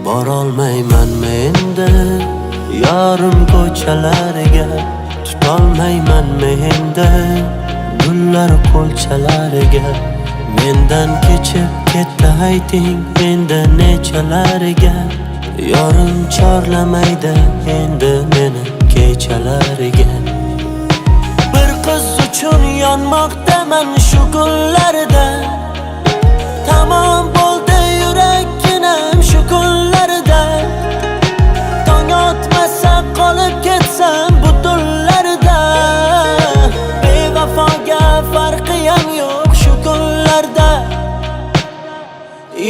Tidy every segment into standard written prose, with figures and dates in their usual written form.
Borolmayman menda yarim ko'chalariga, tutolmayman menda gullar qo'lchalariga. Mendan kechib ketdi ayting endi nechalariga, yorim chorlamaydi endi meni kechalariga. Bir qiz uchun yonmoqdaman shu kunlarda, tamom bo'ldi yurakginam shu kunlarda. Tong otmasa qolib ketsam bu tunlarda, bevafoga farqiyam yo'q shu kunlarda.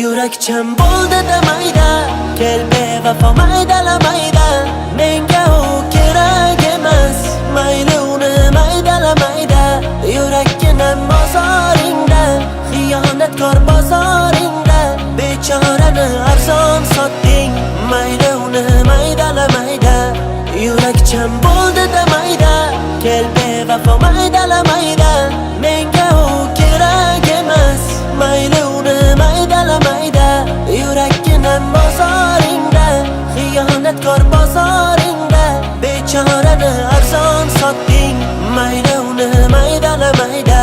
Yurakcham bo'ldi demayda, kel bevafo maydalamayda. Menga u kerak emas, mayli uni maydalamayda. Yurakginam bozoringda, xiyonatkor bozoringda. Bechorani arzon sotding, mayli uni maydalamayda. Yurakcham bo'ldi demayda, kel bevafo maydalamayda. Menga u kerak emas, mayli uni maydalamayda. Yurakginam bozoringda, xiyonatkor bozoringda. Bechorani arzon sotding, mayli uni maydalamayda.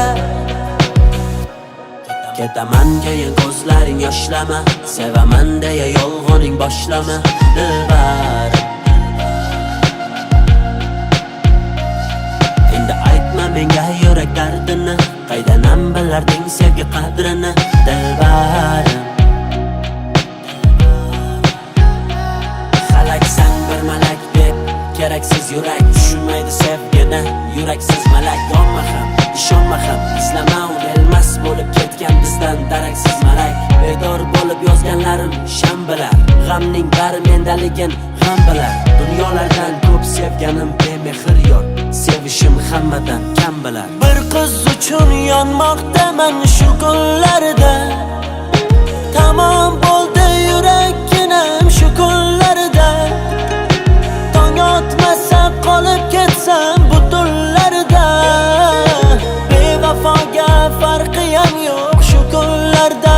Ketaman keyin ko'zlaring yoshlama, sevaman deya yolg'oning boshlama. Dilbarim, endi aytma menga yurak dardini, qaydanam bilarding sevgi qadrini. Dilbarim, halaksan bir malak deb keraksiz yurak tushunmaydi sevgini. Yuraksiz malak olma ham, ishonma ham, izlama u elmas bo'lib ketgan bizdan daraksiz malak. Bedor bo'lib yozganlarim sham bilar, g'amning bari mendaligin g'am bilar. Dunyolardan ko'p sevganim bemehr yor, sevishim hammadan kam bilar. Bir qiz uchun yonmoqdaman shu kunlarda, tamom bo'ldi yurakginam shu kunlarda. Tong otmasa qolib ketsam bu tunlarda, bevafoga farqiyam yo'q shu kunlarda.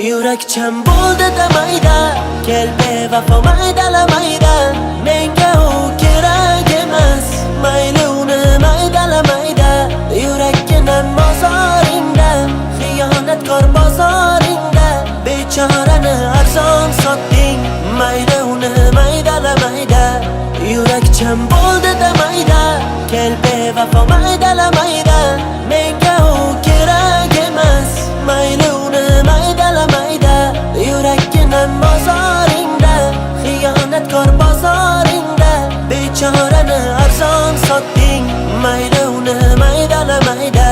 Yurakcham bo'ldi demayda, kel bevafo maydalamayda. Menga u kerak emas, mayli uni maydalamayda. Yurakginam bozoringda, xiyonatkor bozoringda. Bechorani arzon sotding, mayli uni maydalamayda. Yurakcham bo'ldi demayda, kel bevafo maydalamayda. Menga u kerak emas, mayli uni maydalamayda. Yurakginam bozoringda, xiyonatkor bozoringda. Bechorani arzon sotding, mayli uni maydalamayda.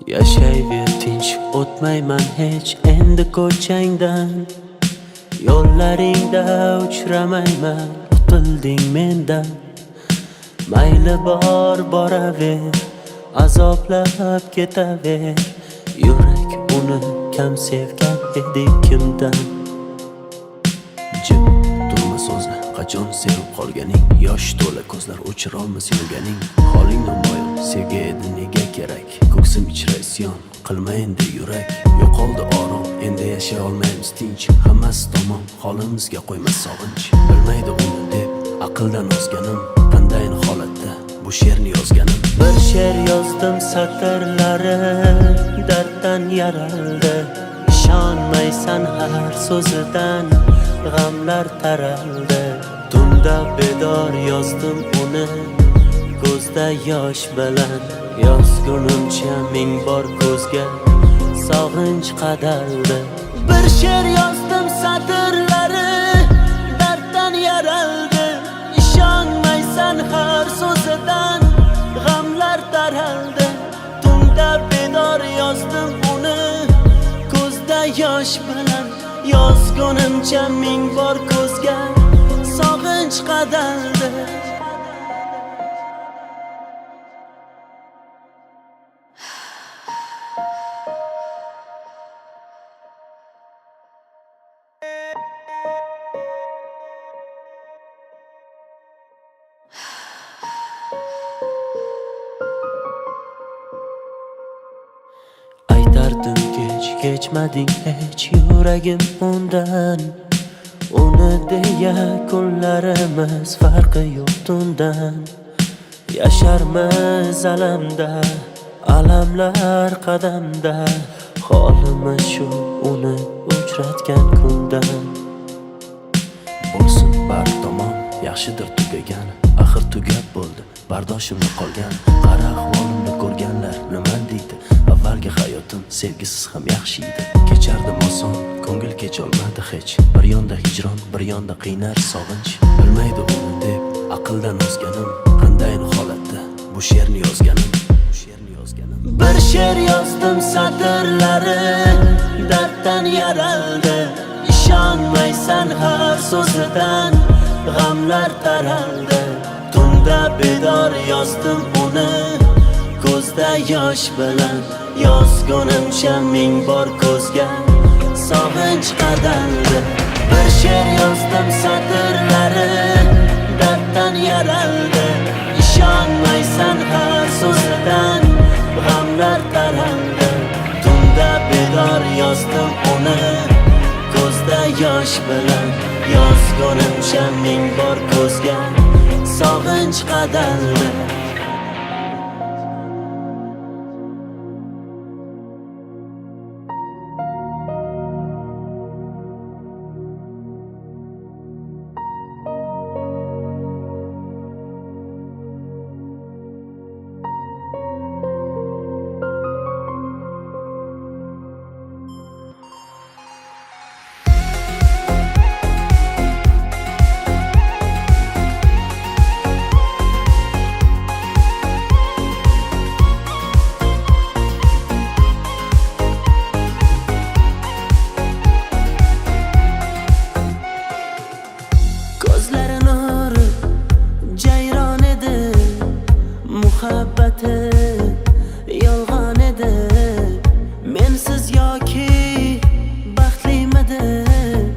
Yashayver tinch, o'tmayman hech endi ko'changdan. Yo'llaringda uchramayman, qutilding mendan. Mayli bor boraver, azoblab ketaver. Yurak uni kam sevgan edi kimdan. Jim turma so'zla, qachon sevib qolganing. Yosh to'la ko'zlar o'chirolmas yurganing. Holing namoyon, sevgi edi nega kerak. Ko'ksim ichra isyon, qilma endi yurak. Yo'qoldi orom, endi yashay olmaymiz tinch. Hammasi tamom, holimizga qo'yma sog'inch. Bilmaydi uni deb aqldan ozganim, qandayin holatda bu she'rni yozganim. Bir she'r yozdim satrlari, darddan yaraldi. Ishonmaysan har so'zidan, g'amlar taraldi. Tunda bedor yozdim uni, ko'zda yosh bilan. Yozgunimcha ming bor ko'zga sog'inch qadaldi. Bir she'r yozdim satrlari, darddan yaraldi. Ishonmaysan har so'zidan, g'amlar taraldi. Tunda bedor yozdim uni, ko'zda yosh bilan. Yozgunimcha ming bor ko'zga sog'inch qadaldi. ochmading hech yuragim undan. Uni deya kunlarimiz farqi yo'q tundan. Yasharmiz alamda, alamlar qadamda. Holimiz shu uni uchratgan kundan. Bo'lsin bar tomon yaxshidir tugagan, axir tugab bo'ldi bardoshimni qolgan. Qara ahvolimni ko'rganlar nima deydi? Avvalgi hayotim sevgisiz ham yaxshi edi. Kechardim oson, ko'ngil kecholmadi hech. Bir yonda hijron, bir yonda qiynar sog'inch. Bilmaydi uni deb aqldan ozganim, qanday holatda bu she'rni yozganim. Bir she'r yozdim satrlari darddan yaraldi. İşonmaysan har so'zidan g'amlar taraldi. Tunda bedor yozdim uni ko'zda yosh bilan. Yozgunimcha ming bor ko'zga sog'inch qadaldi. Bir she'r yozdim satrlari darddan yaraldi. İşonmaysan har so'zidan g'amlar taraldi. Tunda bedor yozdim uni ko'zda yosh bilan. Yozgunimcha ming bor ko'zga sog'inch qadaldi. Muhabbati yolg'on edi. Mensiz yoki baxtlimidi?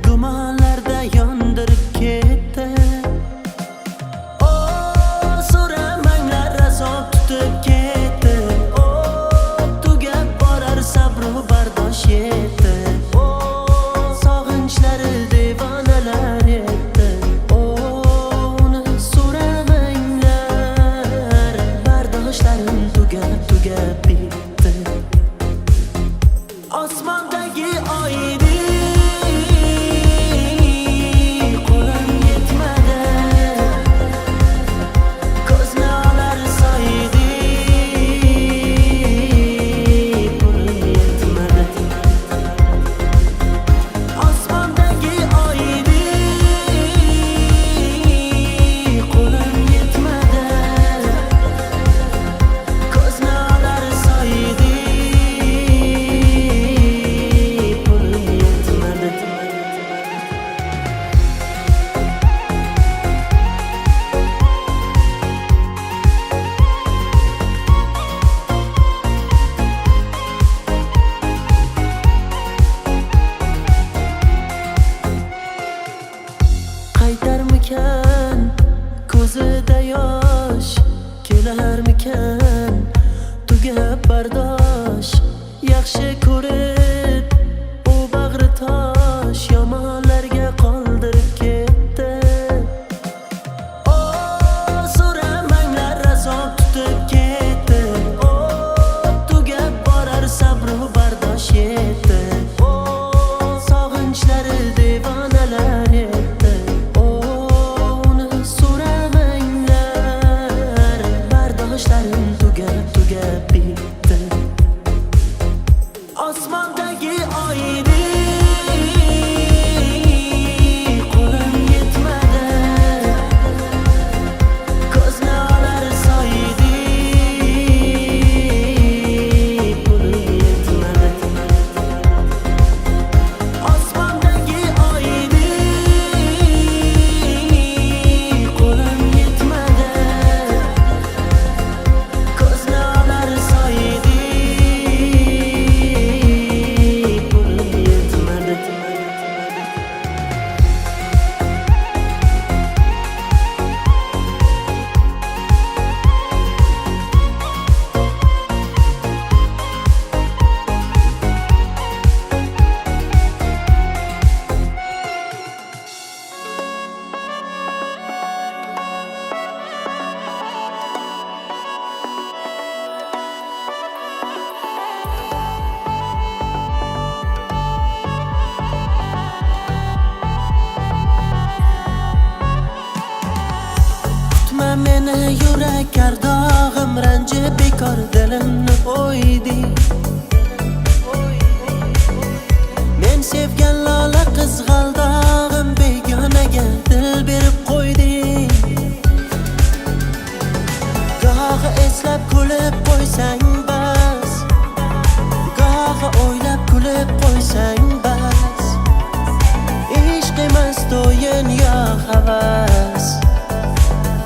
Gumonlarda yondirib ketdi. O so'ramanglar azob tutib ketdi. O tugab borar sabru bardosh yetdi. O sog'inchlari devonalar etdi. Tugab bitdi. Osmondagi oyni qo'lim yetmadi. Ko'zni olar soydi, pulim yetmadi. Osmondagi oyni qo'lim yetmadi. Qaytarmikan ko'zida yosh, kelarmikan tugab bardosh. Yaxshi ko'rib u bag'ri tosh, yomonlarga qoldirib ketdi. O so'ramanglar azob tutib ketdi. O tugab borar sabru bardosh yetdi. O sog'inchlari devonalar etdi. Tugab bitdi. Osmondagi oyni qo'lim yetmadi. Ko'zni olar soydi, pulim yetmadi. Osmondagi oyni qo'lim yetmadi. Ko'zni olar soydi, pulim kardog'im ranji bekor dilimni o'ydi. Men sevgan lola qizg'aldog'im begonaga dil berib qo'ydi. Gohi eslab kulib qo'ysang bas, gohi o'ylab kulib qo'ysang bas. Ishq emas to'yin yo havas,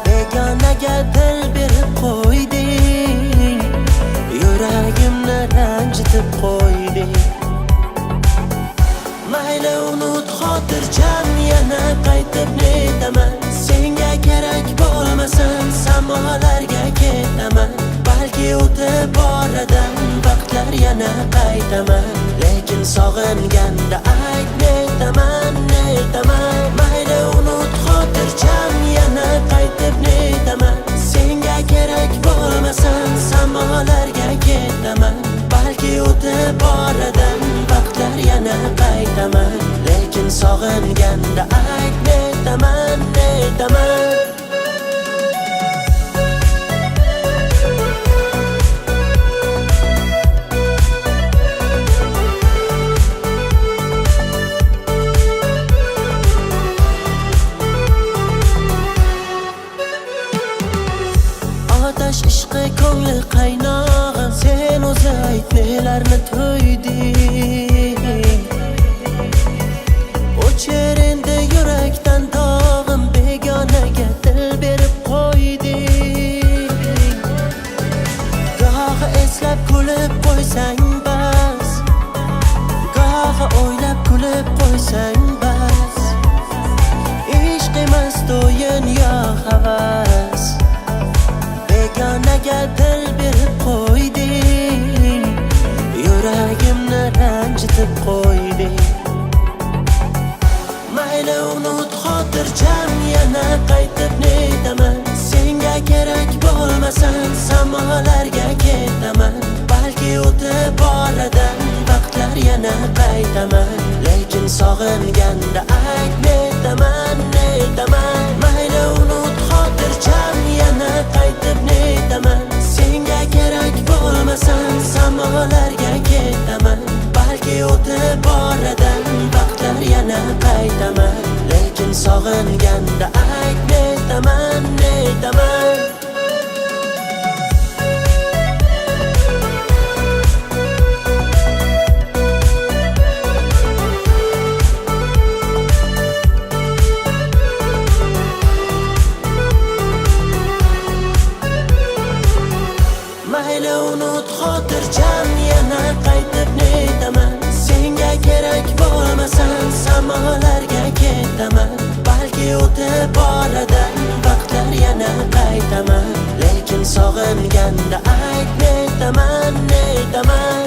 begonaga dil berib qo'yding, yuragimni ranjitib qo'yding. Mayli unut xotirjam, yana qaytib netaman. Senga kerak bo'lmasam samolarga ketaman. Balki o'tib oradan vaqtlar yana qaytaman. Lekin sog'inganda ayt netaman, netaman. Mayli unut xotirjam, yana qaytib netaman. Senga kerak bo'lmasam samolarga ketaman. Balki o'tib oradan vaqtlar yana qaytaman. Lekin sog'inganda ayt netaman, netaman. Otash ishqi ko'ngli qaynog'im, sen o'zi ayt nelarni to'yding. O'chir endi yurakdan dog'im, begonaga dil berib qo'yding. Gohi eslab kulib qo'ysang bas, gohi o'ylab kulib qo'ysang bas. Ishq emas to'yin yo havas, begonaga dil berib qo'yding, yuragimni ranjitib qo'yding. Mayli unut xotirjam, yana qaytib netaman. Senga kerak bo'lmasam samolarga ketaman. Balki o'tib oradan vaqtlar yana qaytaman. Lekin sog'inganda ayt netaman, netaman. Mayli unut xotirjam, yana qaytib netaman. Senga kerak bo'lmasam samolarga ketaman. Balki o'tib oradan vaqtlar yana qaytaman. Lekin sog'inganda ayt netaman, netaman. Mayli unut xotirjam, yana qaytib netaman. Senga kerak bo'lmasam samolarga ketaman. Balki o'tib oradan vaqtlar yana qaytaman. Lekin sog'inganda ayt netaman, netaman.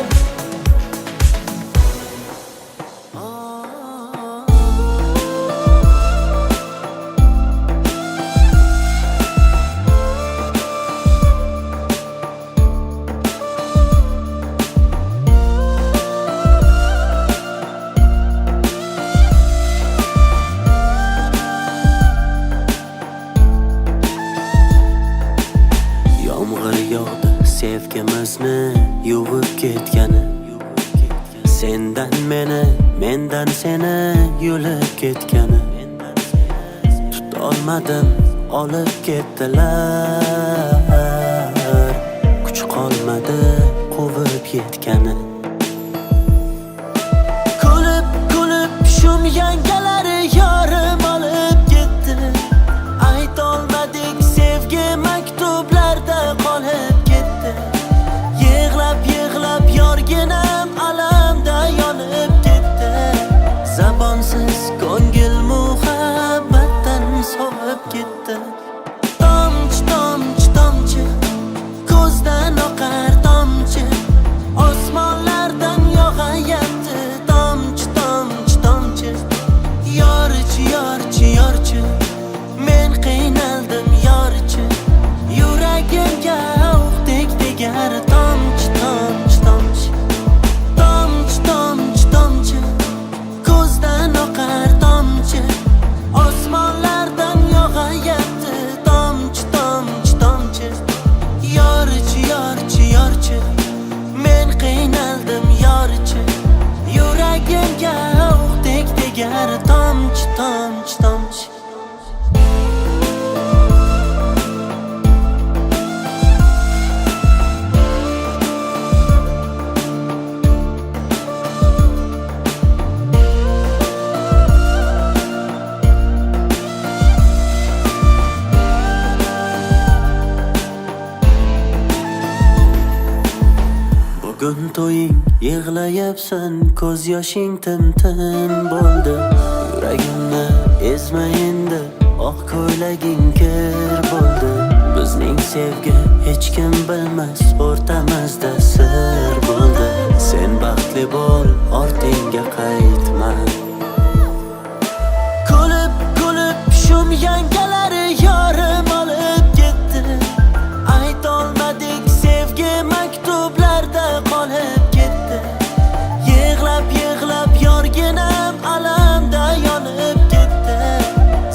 Sevgimizni yuvib ketgani, sendan meni, mendan seni yulib ketgani. Tutolmadim, olib ketdilar. Kuch qolmadi quvib yetgani. Kulib, kulib shum yangalari yorim olib ketdi. Aytolmadik sevgi maktublarda qolib ketdi. Yig'lab, yig'lab yorginam alamda yonib ketdi. Zabonsiz ko'ngil muhabbatdan sovib ketdi. Tomchi, tomchi, tomchi, ko'zdan oqar tomchi, osmonlardan yog'ayapti. Tomchi, tomchi, tomchi, yorchi, yorchi, yorchi, men qiynaldim yorchi. Yuragimga o'qdek tegar. Tomchi, tomchi, tomchi, tomchi, tomchi, tomchi, ko'zdan oqar tomchi, osmonlardan yog'ayapti. to'ying yig'layapsan, ko'z yoshing tim-tim bo'ldi. Yuragimni ezma endi, oq ko'ylaging kir bo'ldi. Bizning sevgi hech kim bilmas, o'rtamizda sir bo'ldi. Sen baxtli bo'l, ortingga qaytma. Kulib shum yangalari yorim olib ketdi. Aytolmadik sevgi maktublarda qolib ketdi. Yig'lab yorginam alamda yonib ketdi.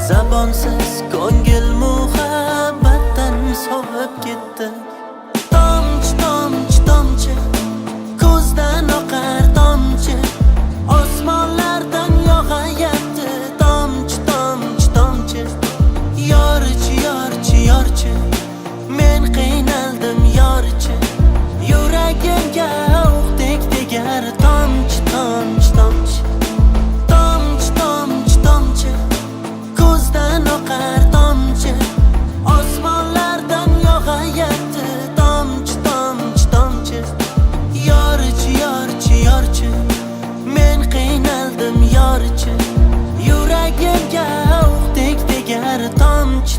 Zabonsiz ko'ngil muhabbatdan sovib ketdi. Tomchi ko'zdan oqar tomchi, osmonlardan yog'ayapti. Tomchi yorchi, men qiynaldim yorchi. Yuragimga o'qdek tegar tomchi, ko'zdan oqar tomchi, osmonlardan yog'ayapti. Tomchi yorchi, men qiynaldim yorchi. Yuragimga o'qdek tegar tomchi.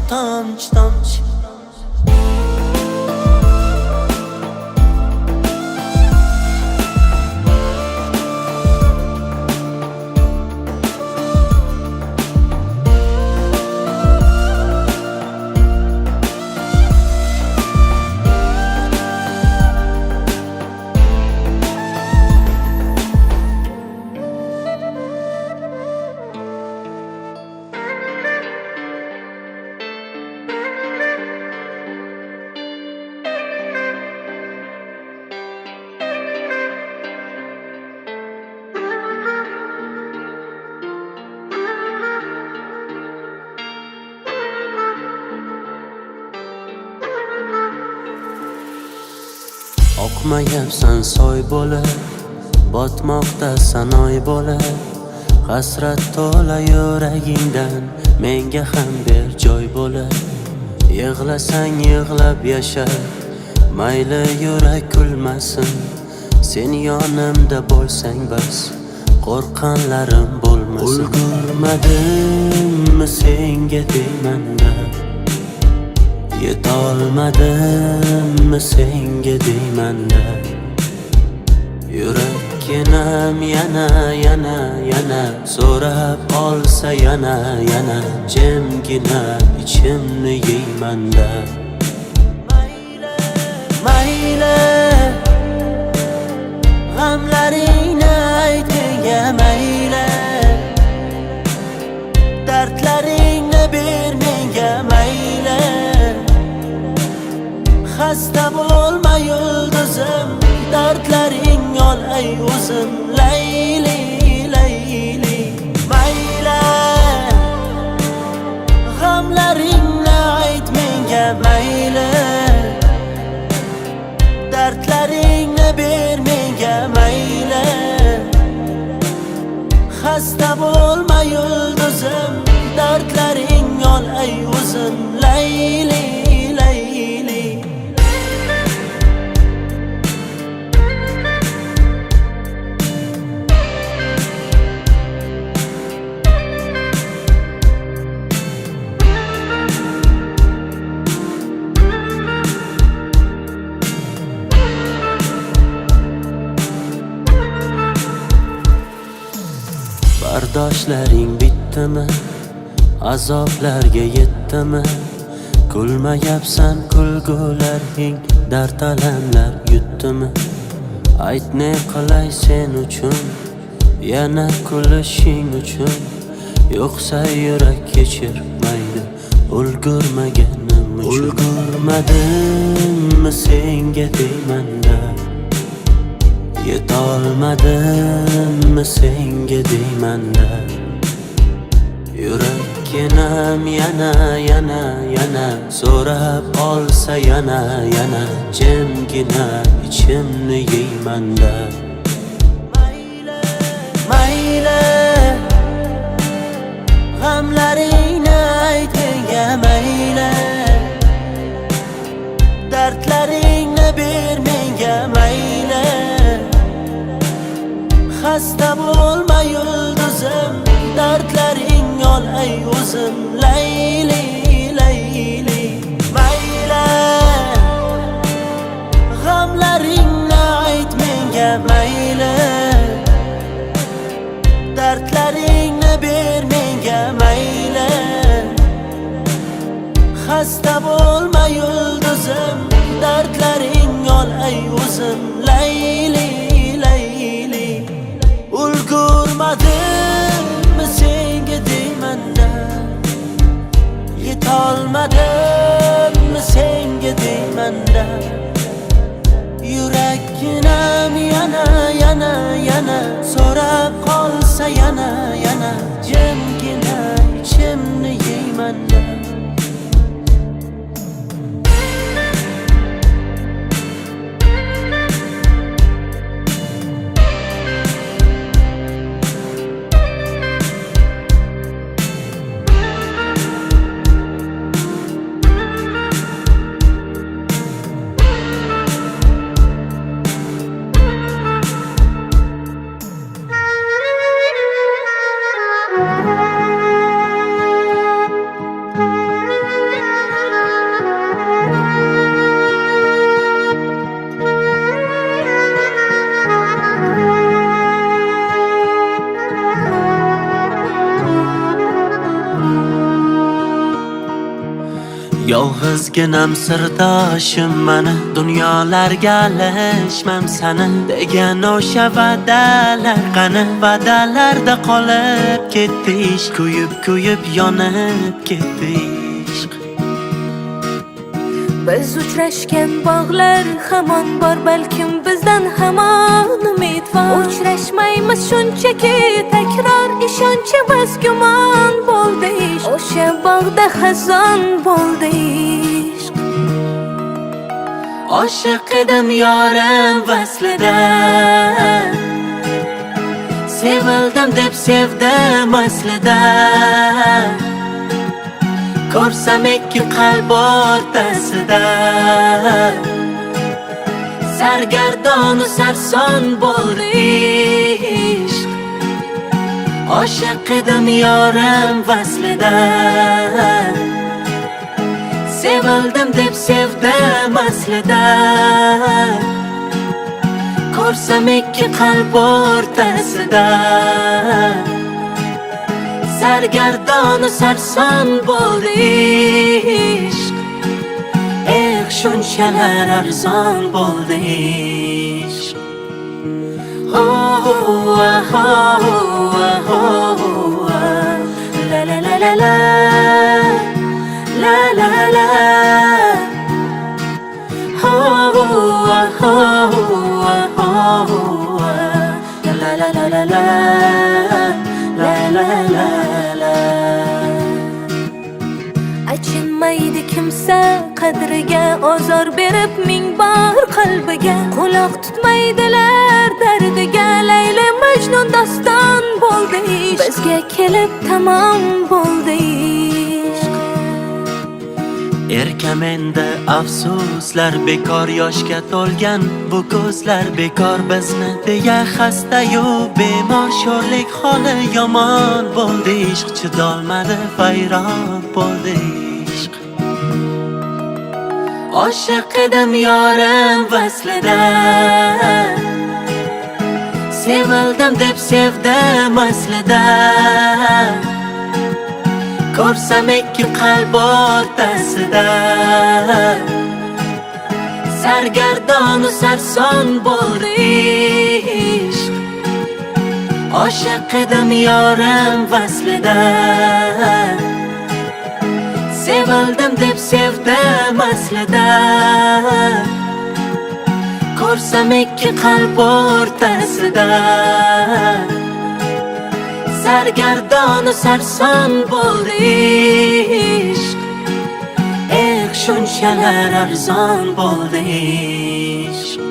Oqmayapsan soy bo'lib, botmoqda sanoy bo'lib. Hasrat to'la yuragingdan menga ham ber joy bo'lib. Yig'lasang yig'lab yasha, mayli yurak kulmasin. Sen yonimda bo'lsang bas, qo'rqqanlarim bo'lmasin. Ulgurmadimmi senga deymanda, yetolmadimmi senga deymanda. Yurakkinam yana so'rab olsa yana jimgina ichimni yeymanda. Mayli g'amlaringni ayt menga, mayli dardlaringni ber menga, mayli xasta bo'lma yulduzim, dardlaring olay o'zim. Layli mayli g'amlaringni ayt menga, mayli dardlaringni ber menga, mayli xasta bo'lma yulduzim, dardlaring olay o'zim. Layli bardoshlaring bitdimi, azoblarga yetdimi? Kulmayapsan kulgularing, dard alamlar yutdimi? Ayt ne qilay sen uchun, yana kulishing uchun. Yo'qsa yurak kechirmaydi ulgurmaganim uchun. Ulgurmadimmi senga deymanda, yetolmadimmi senga deymanda. Yurakkinam yana so'rab olsa yana jimgina ichimni yeymanda. Mayli g'amlaringni ayt menga, mayli dardlaringni ber menga, mayli bo'lma yulduzim, dardlaring ol ey o'zim. Layli layli mayli, g'amlaringni ayt menga mayli, dardlaringni ber menga mayli. Xasta bo'lma yulduzim, dardlaring ol ey o'zim. Layli layli, ulgurmadimmi senga deymanda, yetolmadimmi senga deymanda. Yurakginam yana yana yana so'rab qolsa yana yana, jimgina ichimni yeymanda. Yolg'izginam sirdoshim mani, dunyolarga alishmam sani degan o'sha va'dalar qani? Va'dalarda qolib ketdi ishq, kuyib kuyib yonib ketdi ishq. Biz uchrashgan bog'lar hamon bor, balkim bizdan hamon umid bor. Uchrashmaymiz shunchaki takror, ishonchimiz gumon bo'ldi ishq. O'sha bog'da xazon bo'ldi ishq. Oshiq edim yorim vaslida, sevildim deb sevdim aslida. Ko'rsam ikki qalb o'rtasida, sargardonu sarson bo'ldi ishq. Oshiq edim yorim vaslida, sevildim deb sevdim aslida. Ko'rsam ikki qalb o'rtasida, sargardonu sarson bo'ldi ishq. Shunchalar arzon bo'ldi ishq. Oh oh oh oh, la la la la la la la la. Oh oh oh oh, la la la la la la la la la. Achinmaydi kimsa qadriga, ozor berib ming bor qalbiga. Quloq tutmaydilar dardiga, Layli Majnun doston bo'ldi ishq. Bizga kelib tamom bo'ldi ishq. Erkamenda afsuslar bekor, yoshga to'lgan bu ko'zlar bekor. Bizni deya xastayu bemor, sho'rlik holi yomon bo'ldi ishq. Chidolmadi vayron bo'ldi ishq. Oshiq edim yorim vaslida, sevildim deb sevdim aslida. Ko'rsam ikki qalb o'rtasida, sargardonu sarson bo'ldi ishq. Oshiq edim yorim vaslida, sevildim deb sevdim aslida. Ko'rsam ikki qalb o'rtasida, sargardonu sarson bo'ldi ishq. Shunchalar arzon bo'ldi ishq.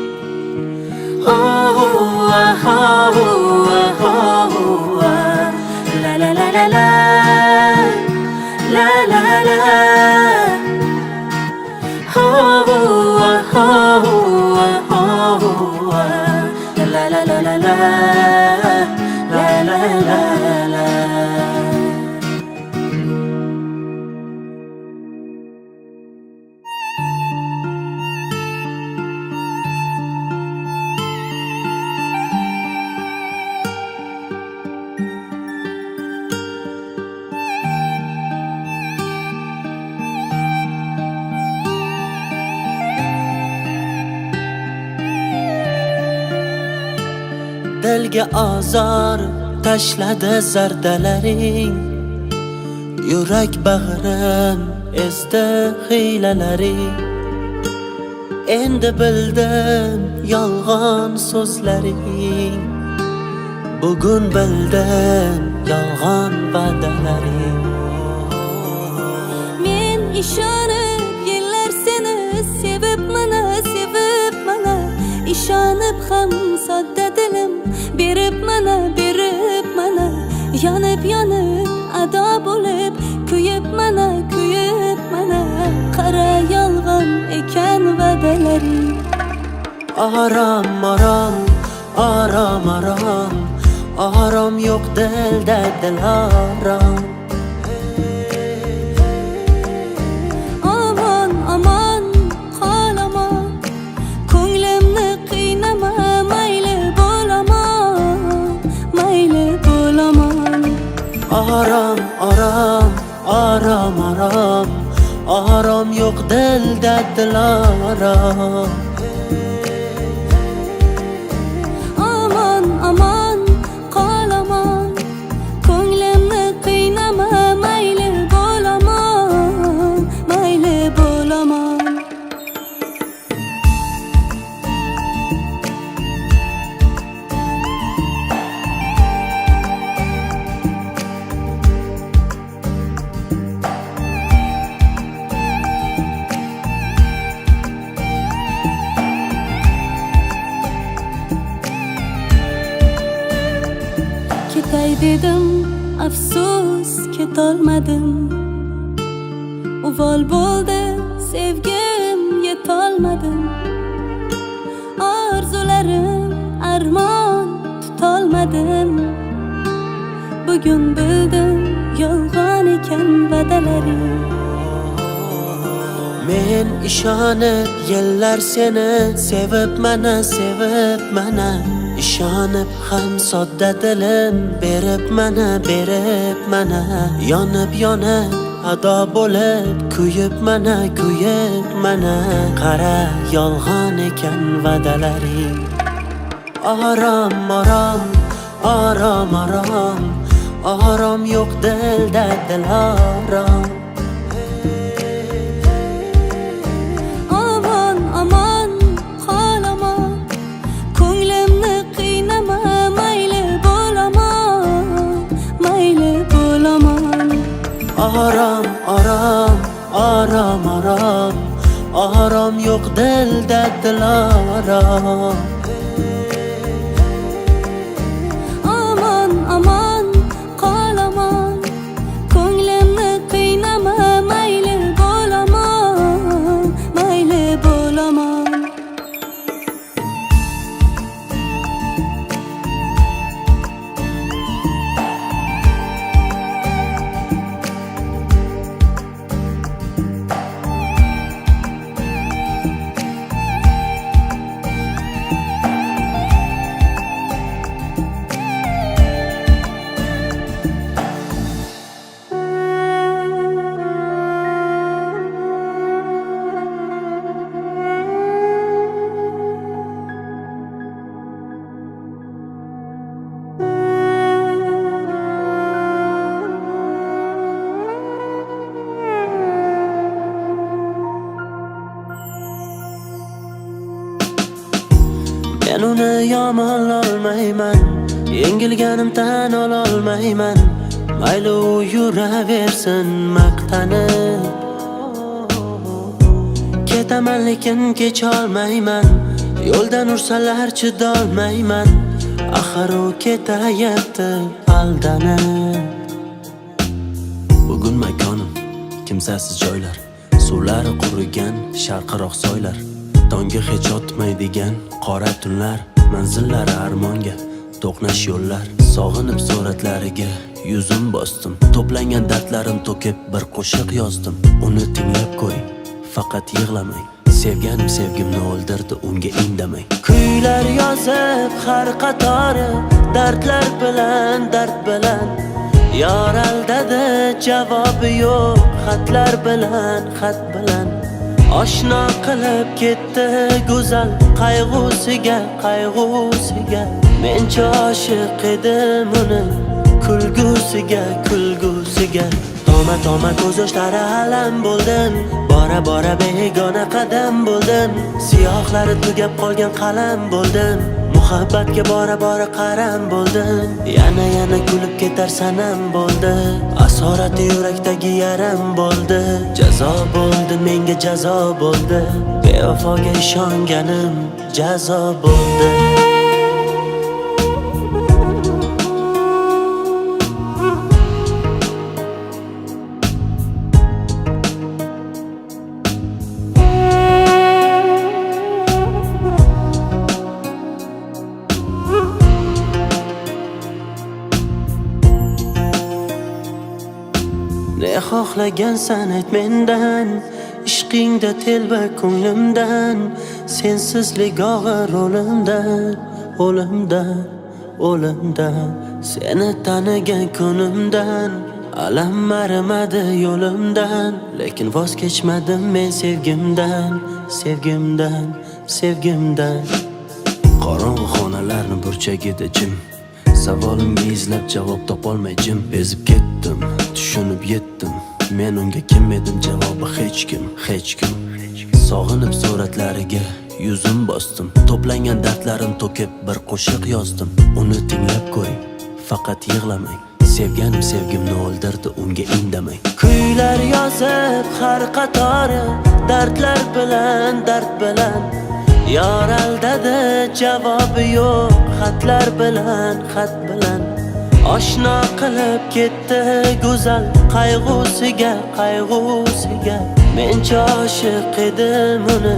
Oh oh oh oh, la la la la la la la la. Oh oh oh oh, la la la la la la la. Dilga azor tashladi zardalaring, yurak bag'rim ezdi hiylalaring. Endi bildim yolg'on so'zlaring, bugun bildim yolg'on va'dalaring. Men ishonib yillar seni sevib mana ishonib ham sodda dilim berib mana yonib ado bo'lib kuyib mana qara yolg'on ekan va'dalaring. Aram aram aram aram aram yo'q dilda dilaram. Aman qolaman ko'nglimni qiynama mayli bo'laman. Aram aram aram aram aram yo'q dilda dilaram. Aman qolaman ko'nglimni qiynama mayli bo'laman. Ketay dedim, afsus ketolmadim. Uvol bo'ldi sevgim, yetolmadim. Orzularim armon tutolmadim. Bugun bildim yolg'on ekan va'dalaring. Men ishonib yillar seni sevib mana ishonib ham sodda dilim berib mana yonib ado bo'lib kuyib mana qara yolg'on ekan va'dalaring. Aram aram aram aram aram yo'q dilda dilaram. Aman qolaman ko'nglimni qiynama mayli bo'laman. Aram aram aram aram aram yo'q dilda dilaram. Aman qolaman ko'nglimni qiynama mayli bo'laman. Men uni yomonlolmayman, yengilganim tan ololmayman. Mayli u yuraversin maqtanib, ketaman lekin kecholmayman. Yo'ldan ursalar chidolmayman, axir u ketayapti aldanib. Bugun makonim kimsasiz joylar, suvlari qurigan sharqiroq soylar. Tonga hech yotmaydigan qora tunlar, manzillari armonga to'qnash yo'llar. Sog'inib suratlariga yuzim bosdim. To'plangan dardlarim to'kib bir qo'shiq yozdim. Uni tinglab ko'ring, faqat yig'lamang. Sevganim sevgimni o'ldirdi, unga indamang. Kuylar yozib har qatori, dardlar bilan, dard bilan. Yor aldadi, javobi yo'q, xatlar bilan, xat bilan. Oshno qilib ketdi go'zal qayg'usiga, qayg'usiga. Men oshiq edim uni kulgusiga, kulgusiga. Toma toma ko'z yoshlari alam bo'ldim. Bora bora begona qadam bo'ldim. Siyohlari tugab qolgan qalam bo'ldim. Muhabbatga bora bora qaram bo'ldim. Yana kulib ketar sanam bo'ldi. Asorati yurakdagi yaram bo'ldi. Jazo bo'ldi, menga jazo bo'ldi. Bevafoga ishonganim jazo bo'ldi. Ne xohlagansan ayt mendan, ishqingda telba ko'nglimdan. Sensizlik og'ir o'limdan, o'limdan, o'limdan. Seni tanigan kunimdan alam marimadi yo'limdan. Lekin voz kechmadim men sevgimdan, sevgimdan, sevgimdan. Qorong'u xonalarni burchagida jim, savolimga izlab javob topolmay jim. Bezib ketdim, tushunib yetdim. Men unga kim edim, javobi hech kim, hech kim. Sog'inib suratlariga yuzim bosdim. To'plangan dardlarim to'kib bir qo'shiq yozdim. Uni tinglab ko'ring, faqat yig'lamang. Sevganim sevgimni o'ldirdi, unga indamang. Kuylar yozib har qatori, dardlar bilan, dard bilan. Yor aldadi, javobi yo'q, xatlar bilan, xat bilan. Oshno qilib ketdi go'zal qayg'usiga, qayg'usiga. Men oshiq edim uni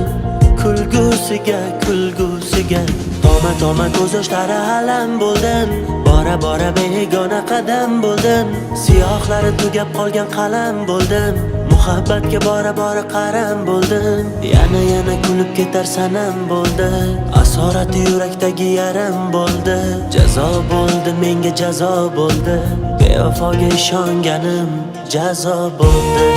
kulgusiga, kulgusiga. Toma toma ko'z yoshlari alam bo'ldim. Bora bora begona qadam bo'ldim. Siyohlari tugab qolgan qalam bo'ldim. Muhabbatga bora bora qaram bo'ldim. Yana kulib ketar sanam bo'ldi. Asorati yurakdagi yaram bo'ldi. Jazo bo'ldi, menga jazo bo'ldi. Bevafoga ishonganim jazo bo'ldi.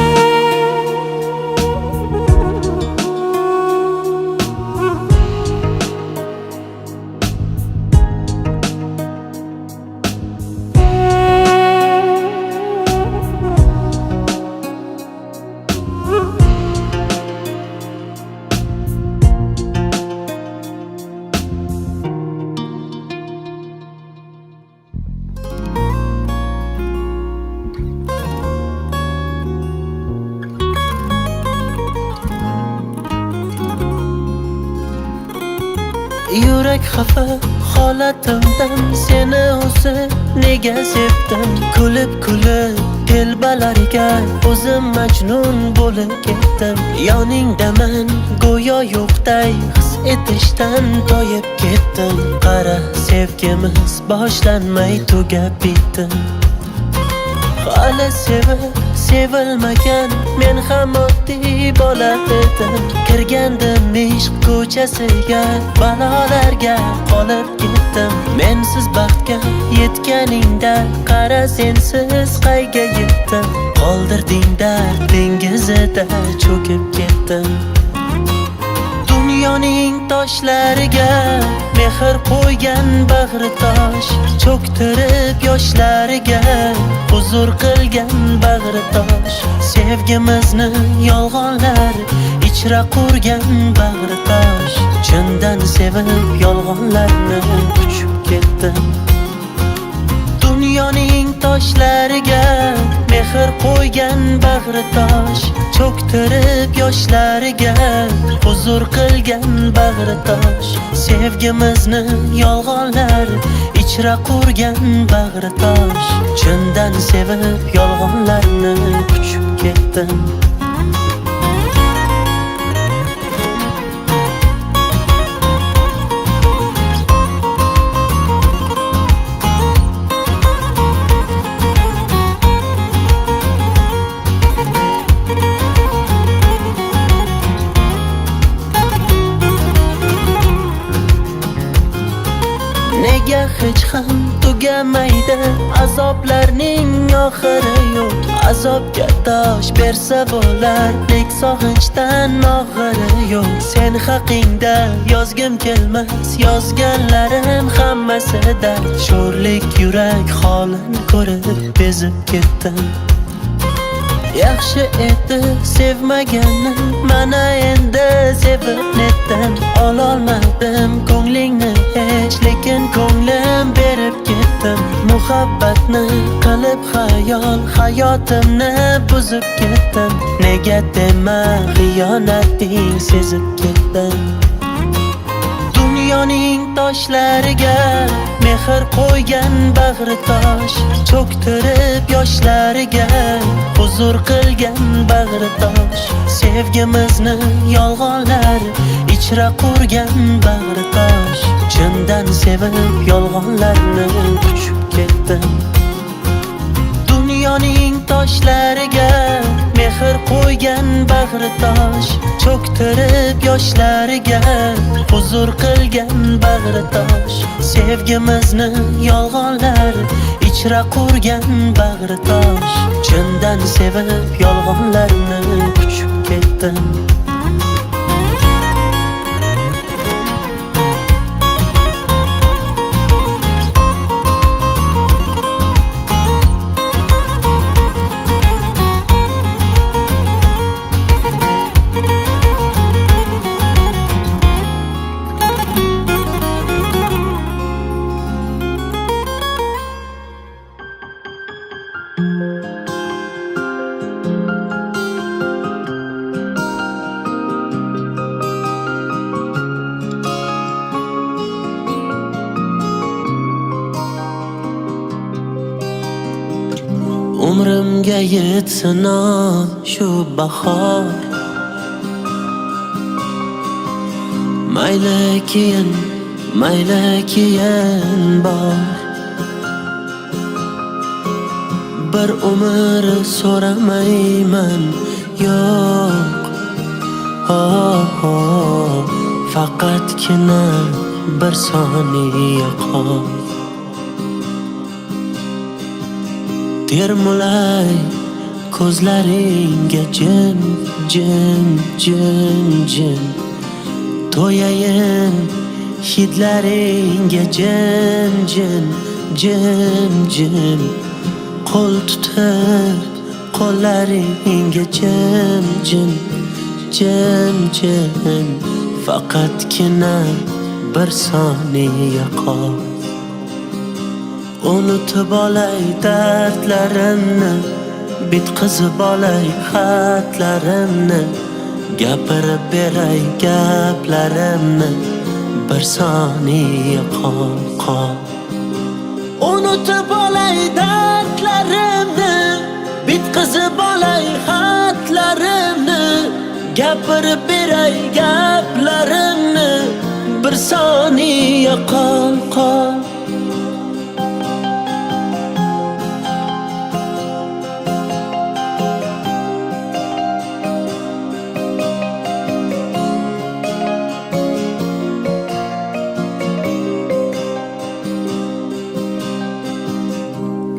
Yurak xafa holatimdan, seni o'zi nega sevdim. Kulib telbalariga o'zim majnun bo'lib ketdim. Yoningdaman go'yo yo'qday, his etishdan toyib ketdim. Qara, sevgimiz boshlanmay tugab bitdi. Hali sevilmagan men ham oddiy bola edim. Kirgandim ishq ko'chasiga, balolarga qolib ketdim. Mensiz baxtga yetganingda, qara sensiz qayga yetdim. Qoldirding dard dengizida, cho'kib ketdim. Dunyoning toshlariga mehr qo'ygan bag'ri tosh, cho'ktirib yoshlariga huzur qilgan bag'ri tosh. Sevgimizni yolg'onlar ichra qurgan bag'ri tosh. Chindan sevib yolg'onlarni quchib ketdim. Dunyoning toshlariga mehr qo'ygan bag'ri tosh, cho'ktirib yoshlariga huzur qilgan bag'ri tosh. Sevgimizni yolg'onlar ichra qurgan bag'ri tosh. Chindan sevib yolg'onlarni quchib ketdim. azoblarning oxiri yo'q. Azobga dosh bersa bo'lar, lek sog'inchdan og'iri yo'q. Sen haqingda yozgim kelmas, yozganlarim hammasida sho'rlik yurak holin ko'rib bezib ketdim. Yaxshi edi sevmaganim, mana endi sevib netdan ololmadim ko'nglingni hech, lekin ko'nglim berib ketdim. Muhabbatni qilib xayol, hayotimni buzib ketdim. Nega dema xiyonating sezib ketdim. Dunyoning toshlariga mehr qo'ygan bag'ri tosh, cho'ktirib yoshlariga huzur qilgan bag'ri tosh. Sevgimizni yolg'onlar ichra qurgan bag'ri tosh. Chindan sevib yolg'onlarni tushib ketdim. Dunyoning toshlariga mehr qo'ygan bag'ri tosh, cho'ktirib yoshlariga huzur qilgan bag'ri tosh. Sevgimizni yolg'onlar ichra qurgan bag'ri tosh. Chindan sevib yolg'onlarni tushib ketdim. Umrimga yetsin shu bahor, mayli keyin bor. Bir umr so'ramayman yo'q, faqatgina bir soniya qol. Termulay ko'zlaringga jim, jim, jim, jim. To'yayin hidlaringga jim, jim, jim, jim. Qo'l tutib qo'llaringga jim, jim, jim, jim. Faqatgina bir soniya qol. Unutib olay dardlarimni, bitqizib olay xatlarimni, gapirib beray gaplarimni, bir soniya qol. Unutib olay dardlarimni, bitqizib olay xatlarimni, gapirib beray gaplarimni, bir soniya qol.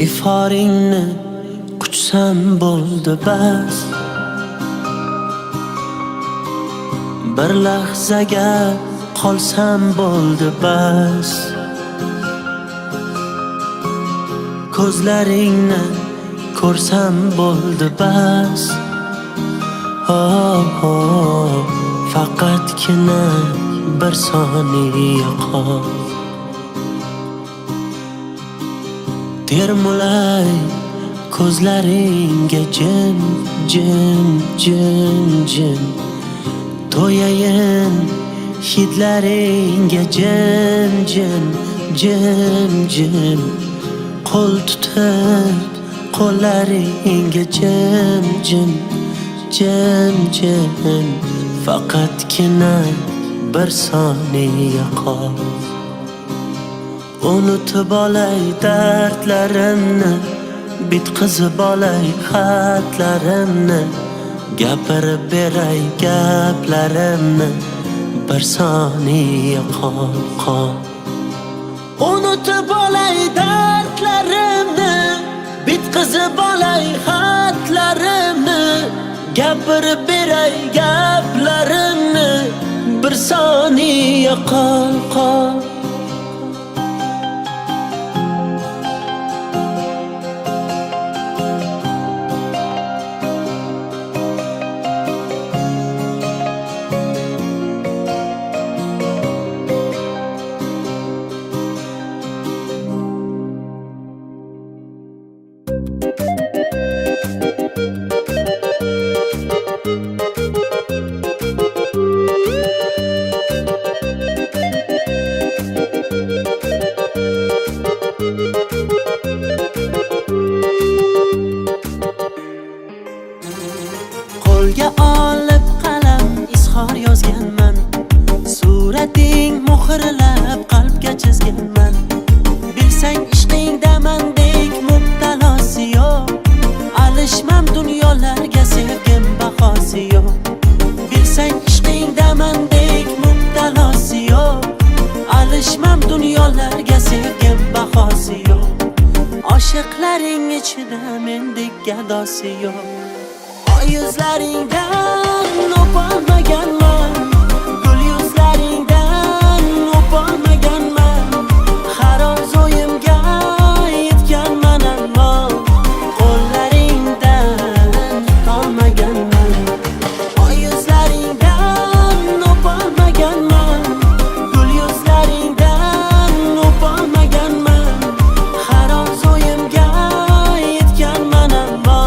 Iforingni quchsam bo'ldi bas, bir lahzaga qolsam bo'ldi bas. Ko'zlaringni ko'rsam bo'ldi bas. Faqatgina bir soniya qol. Termulay ko'zlaringga jim, jim, jim, jim. To'yayin hidlaringga jim, jim, jim, jim. Qo'l tutib qo'llaringga jim, jim, jim, jim. Faqatgina bir soniya qol. Unutib olay dardlarimni, bitqizib olay xatlarimni, gapirib beray gaplarimni, bir soniya qol. Unutib olay dardlarimni, bitqizib olay xatlarimni, gapirib beray gaplarimni, bir soniya qol. Qo'lga olib qalam izhor yozganman, surating muhrlab qalbga chizganman. Bilsang ishqingda mendek mubtalosi yo'q, alishmam dunyolarga sevgim bahosi yo'q. Bilsang ishqingda mendek mubtalosi yo'q, alishmam dunyolarga sevgim bahosi yo'q. Oshiqlaring ichida mendek gadosi yo'q. Yuzlaringdan o'polmaganman, gul yuzlaringdan o'polmaganman. Har orzuimga yetganman, ammo qo'llaringdan tutolmaganman. Yuzlaringdan o'polmaganman, gul yuzlaringdan o'polmaganman. Har orzuimga yetganman, ammo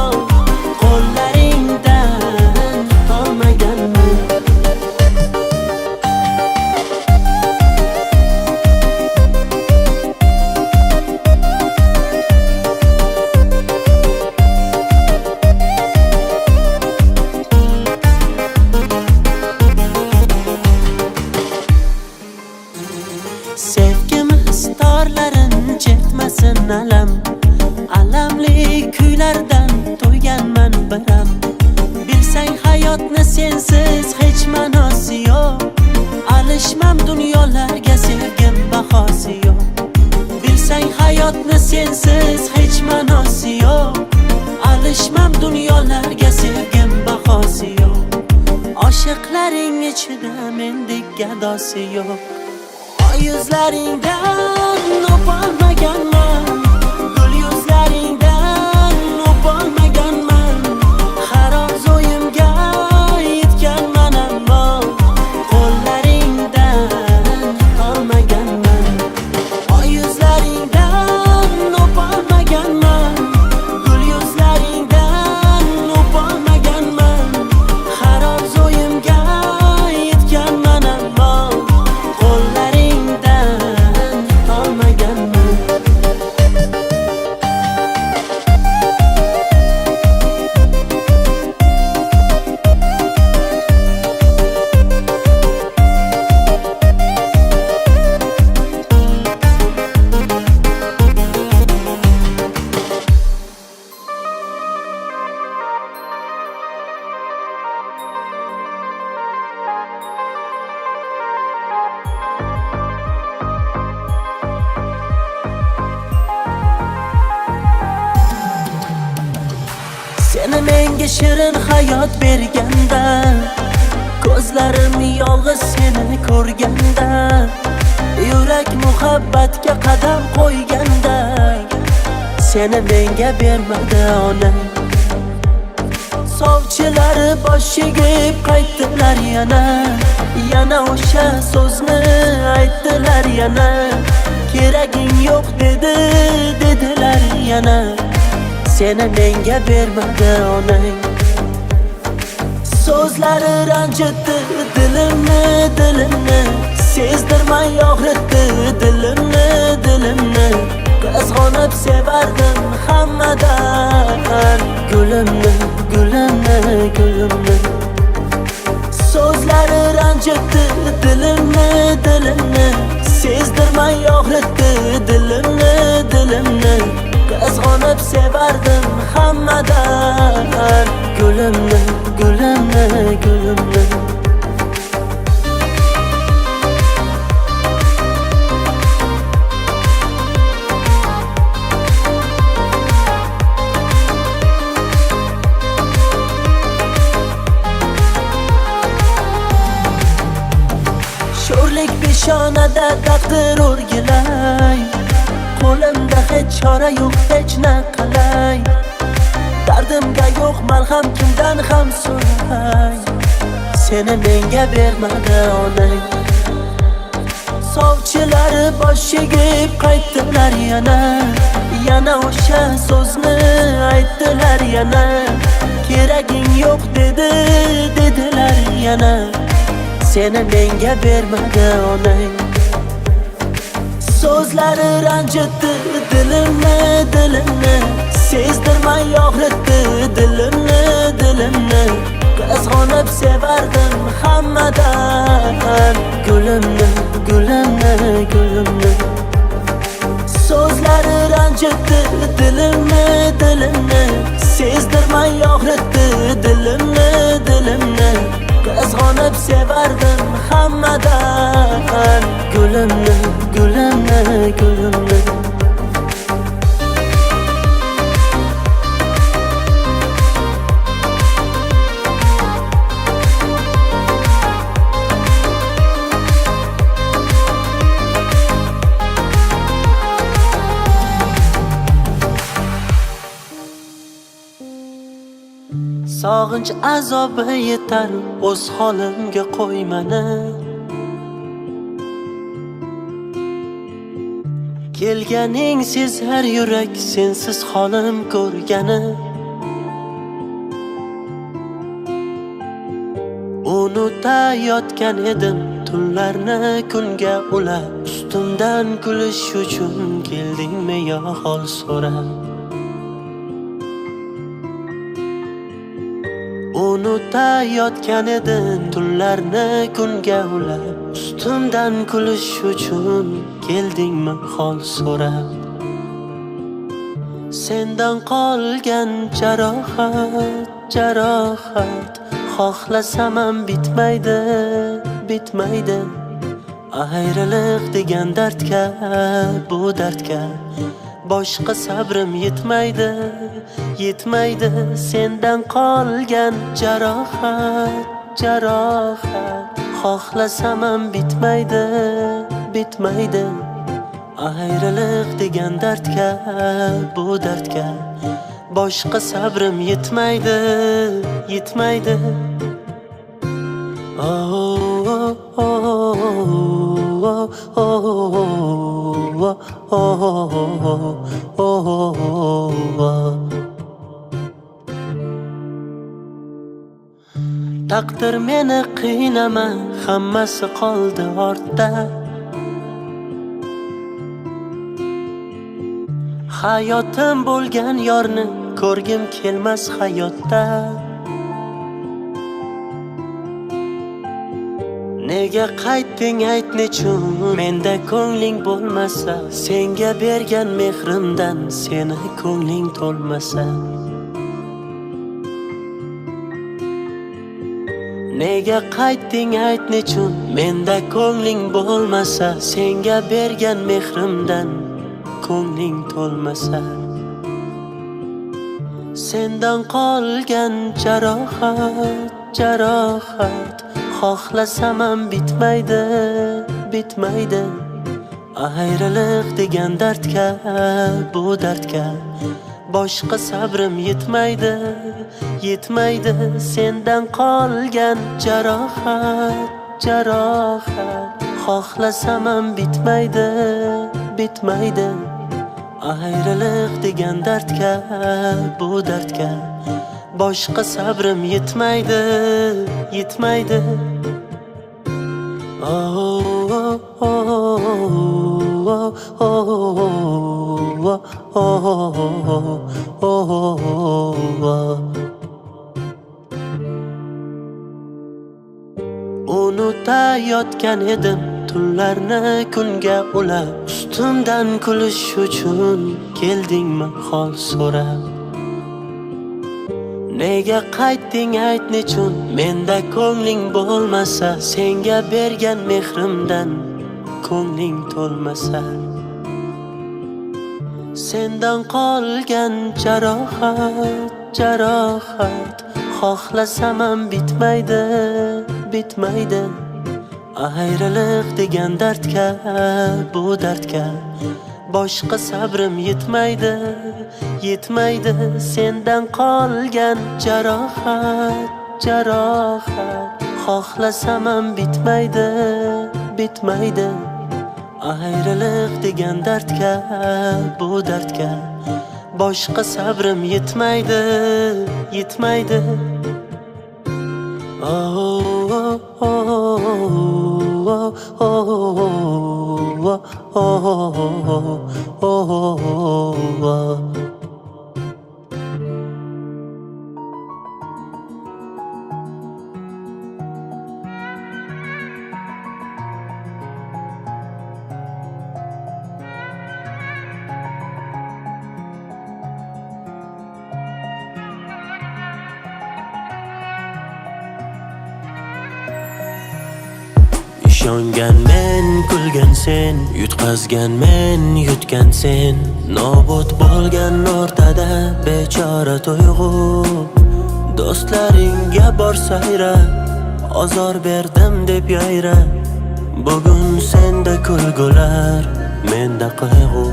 sevgimiz torlarin chekmasin alam, alamli kuylardan to'yganman biram. Bilsang hayotni sensiz hech ma'nosi yo'q, alishmam dunyolarga sevgim bahosi yo'q. Bilsang hayotni sensiz hech ma'nosi yo'q, alishmam dunyolarga sevgim bahosi yo'q. Oshiqlaring ichida mendek gadosi yo'q. Yuzlaringdan o'polmaganman, gul yuzlaringdan o'polmaganman. Har orzuimga yetganman, ammo qo'llaringdan tutolmaganman. Yuzlaringdan o'polmaganman, gul yuzlaringdan o'polmaganman. Har orzuimga yetganman, ammo seni menga shirin hayot berganda, ko'zlarim yolg'iz seni ko'rganda, yurak muhabbatga qadam qo'yganda, seni menga bermadi onam. Sovchilari boshiga qaytdilar yana o'sha so'zni aytdilar yana. Keraging yo'q dedilar yana, seni menga bermadi onang. So'zlari ranjitdi dilimni, sezdirmay og'ritdi dilimni. Qizg'onib sevardim hammadan, gulimni. So'zlari ranjitdi dilimni, sezdirmay og'ritdi dilimni. Qizg'onib sevardim hammadan, gulimni. ko'rmada taqdir o'rgilay. Qo'limda hech chora yo'q, hech naqalay. Dardimga yo'q malham, kimdan ham so'ray. Seni menga bermadi onang. Sovchilar bosh egib qaytdilar yana o'sha so'zni aytdilar yana. Keraging yo'q dedilar yana. Seni menga bermadi onang. So'zlari ranjitdi dilimni, sezdirmay og'ritdi dilimni. Qizg'onib sevardim hammadan gulimni. So'zlari ranjitdi dilimni, sezdirmay og'ritdi dilimni. Qizg'onib sevardim hammadan gulimni. Sog'inch azobi yetar, o'z holimga qo'ymani. Kelganing sezar yurak, sensiz holim ko'rgani. Unutayotgan edim tunlarni kunga ulab. Ustimdan kulish uchun keldingmi yo hol so'rab? Unutayotgan edim tunlarni kunga ulab. Ustimdan kulish uchun keldingmi hol so'rab? Sendan qolgan jarohat xohlasam ham bitmaydi. Ayriliq degan dardga, bu dardga boshqa sabrim yetmaydi. Sendan qolgan jarohat xohlasam ham bitmaydi. Ayriliq degan dardga, bu dardga boshqa sabrim yetmaydi. Taqdir meni qiynama, hammasi qoldi ortda. Hayotim bo'lgan yorni ko'rgim kelmas hayotda. Nega qaytding ayt nechun, menda ko'ngling bo'lmasa. Senga bergan mehrimdan seni ko'ngling to'lmasa. Nega qaytding ayt nechun, menda ko'ngling bo'lmasa. Senga bergan mehrimdan ko'ngling to'lmasa. Sendan qolgan jarohat xohlasam ham bitmaydi. Ayriliq degan dardga, bu dardga boshqa sabrim yetmaydi. Sendan qolgan jarohat xohlasam ham bitmaydi. Ayriliq degan dardga, bu dardga boshqa sabrim yetmaydi. Unutayotgan edim tunlarni kunga ulab. Ustimdan kulish uchun keldingmi hol so'rab? Nega qaytding ayt nechun, menda ko'ngling bo'lmasa. Senga bergan mehrimdan ko'ngling to'lmasa. Sendan qolgan jarohat xohlasam ham bitmaydi. Ayriliq degan dardga, bu dardga boshqa sabrim yetmaydi, yetmaydi. Sendan qolgan jarohat, jarohat xohlasam ham bitmaydi, bitmaydi. Ayriliq degan dardga, bu dardga boshqa sabrim yetmaydi, yetmaydi. Oh, oh, oh, oh, oh, oh, oh, oh. Ishongan men, kulgan sen, yutqazgan men, yutgan sen. Nobud bo'lgan o'rtada bechora tuyg'u. Do'stlaringga bor sayra, ozor berdim deb yayra. Bugun senda kulgular, menda qayg'u.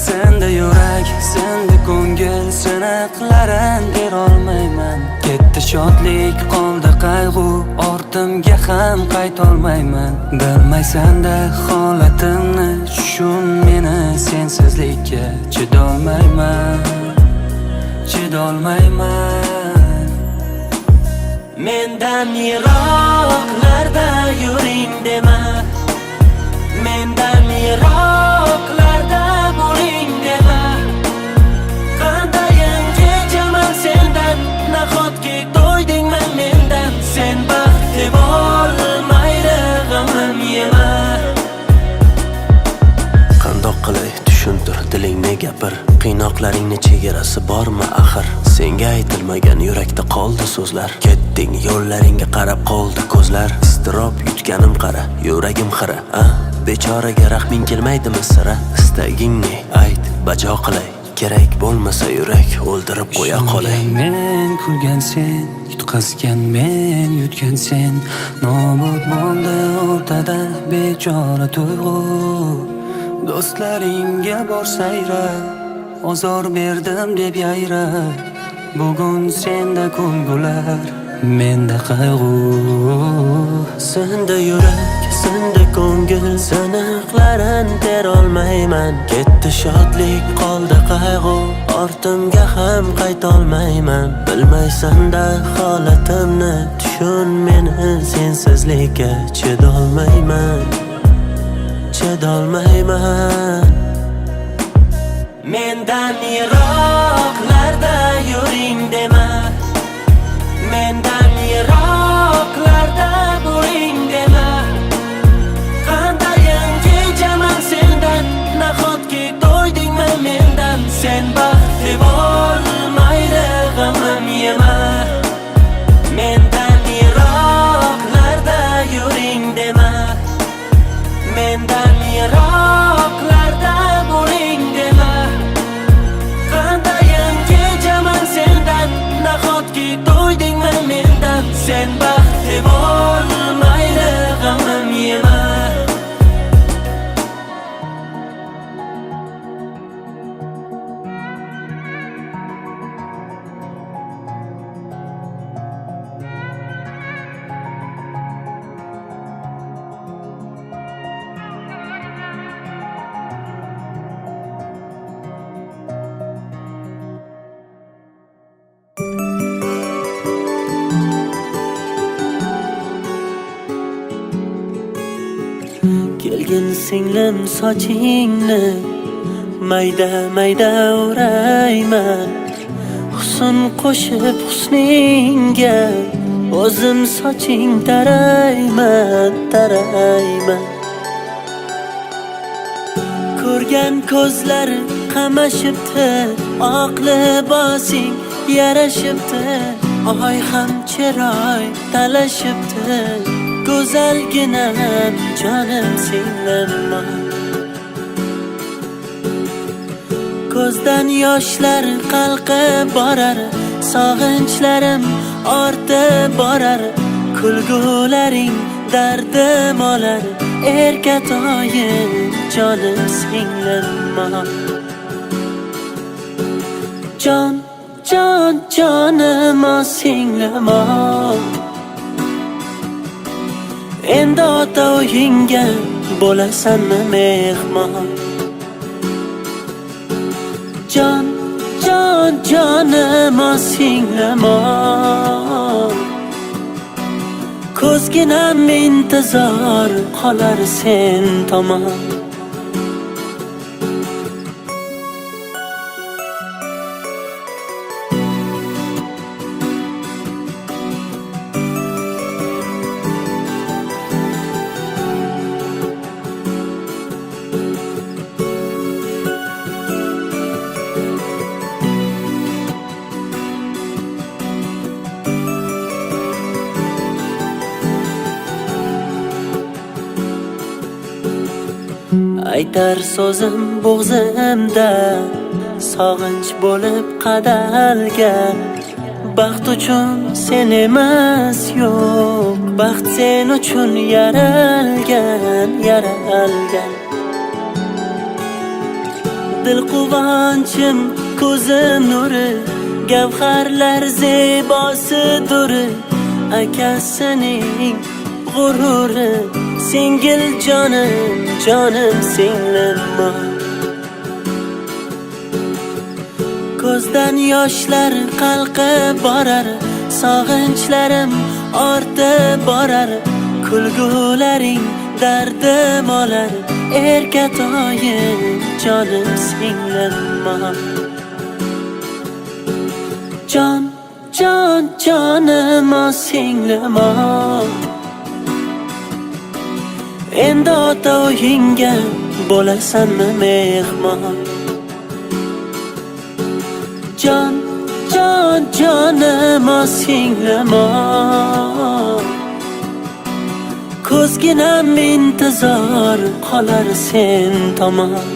Senda yurak, senda ko'ngil, siniqlarin berolmayman. Ketdi shodlik, qoldi qayg'u, ortimga ham qaytolmayman. Bilmaysan-da holatimni, tushun meni sensizlikka chidolmayman, chidolmayman. Mendan yiroqlarda yuring dema, mendan yiroqlarda bo'ling dema. Qandayin kechaman sendan, nahotki to'ydingmi mendan. Sen baxtli bo'lmaydi g'amim yema. Qandoq qilay tushuntir, dilingni gapir. Qiynoqlaringni chegarasi bormi axir? Senga aytilmagan yurakda qoldi so'zlar. Ketding yo'llaringga qarab qoldi ko'zlar. Iztirob yutganim qara, yuragim xira. Bechoraga rahming kelmaydimi sira? Istagingni ayt, bajo qilay. Kerak bo'lmasa yurak o'ldirib qo'ya qolay. Men kulgan sen, yutqazgan men, yutgan sen. Nobud bo'ldi o'rtada bechora tuyg'u. Do'stlaringga bor sayra, ozor berdim deb yayra. Bugun senda kulgular, menda qayg'u. Senda yurak, senda ko'ngil, siniqlarin terolmayman. Ketdi shodlik, qoldi qayg'u, ortimga ham qaytolmayman. Bilmaysan-da holatimni, tushun meni sensizlikka chidolmayman, chidolmayman. Mendan yiroqlarda yuring dema, mendan yiroqlarda bo'ling dema. Qandayin kechaman sendan, nahotki to'ydingmi mendan. Sen baxtli bo'lmaydi g'amim yema. Mendan yiroqlarda yuring dema, mendan yiroqlarda bo'ling dema. Qandayin kechaman sendan, nahotki to'ydingmi mendan. Sen baxtli bo'lmaydi g'amim yema. Kelgin singlim sochingni mayda mayda o'rayman. Husn qo'shib husningga o'zim soching tarayman, tarayman. Ko'rgan ko'zlar qamashibdi, oq libosing yarashibdi. Oy ham chiroy talashibdi, go'zalginam jonim singlim. Ko'zdan yoshlar qalqib borar, sog'inchlarim ortib borar. Kulgularing dardim olar erkatoyim jonim singlim Jon, jon, jonim o singlim Endi ota uyingga bo'lasanmi mehmon Jon, jon, jonim o singlim Ko'zginam intizor qolar sen tomon Aytar so'zim bo'g'zimda sog'inch bo'lib qadalgan Baxt uchun sen emas yo'q Baxt sen uchun yaralgan Dil quvonchim ko'zim nuri Gavharlar zebosidir Akasining g'ururi Singil jonim, jonim singlim Ko'zdan yoshlar qalqib borar Sog'inchlarim ortib borar Kulgularing dardim olar Erkatoyim jonim singlim Jon, jon, jonim o singlim Endi ota uyingga bo'lasanmi mehmon Jon, jon, jonim o singlim Ko'zginam intizor qolar sen tomon